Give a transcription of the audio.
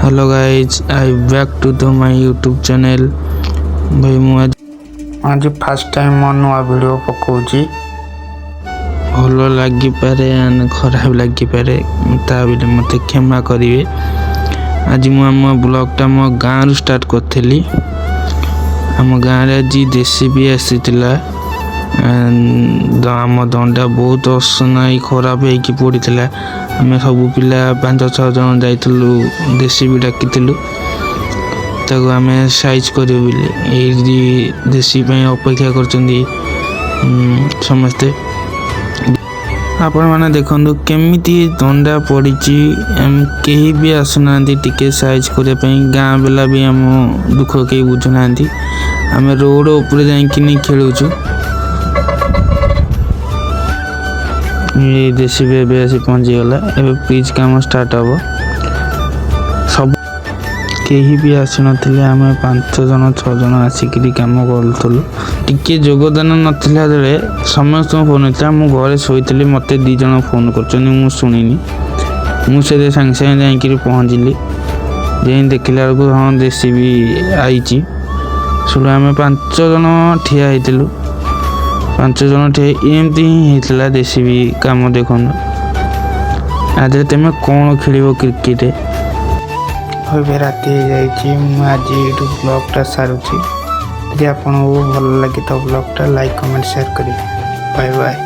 Hello guys I back to the my YouTube channel. भाई मुझे आज फास्ट टाइम मो नुआ वीडियो पकाउची भल लगिपे खराब लगिपे ता बेले मत क्षमा करेंगे। आज मुझे ब्लॉगटा मो गाँव स्टार्ट करी। आम गाँव आज देसी भी आसी आम दंडा बहुत असना खराब हो पड़ा। आम सब पिला 5-6 जन जाइलु देसी भी डाकी ताको आम साइज करूँ देसी अपेक्षा कर समस्ते। आपण मैंने देखु केमी दंडा पड़ी कहीं भी आसुना टिके साइज करने गाँ बेला भी आम दुख कहीं बुझुना। आम रोड उपर जा खेलुचु। ये देसी भी आसी पहुँचीगला। एवं पिच काम स्टार्ट हम सब कहीं भी आसी नथिले। आम 5 जन 6 जन आसिक कम करूँ। टिके योगदान नाला बेले समस्त फोन होता मु घरे शोली मत 2 जन फोन कर शुणिनी मुझे सागे सागे जा पहुँचली जे देखला बेलू हाँ देसी भी आई शुरू आम 5 जन ठिया होलु। 5 जन ठिया एमती ही होता देसी भी कम। देख आज तुम कौन खेल क्रिकेट अबे राति आज ब्लॉगटा सारूची। यदि आपको भल लगे तो ब्लॉगटा लाइक कमेंट शेयर करें। Bye bye.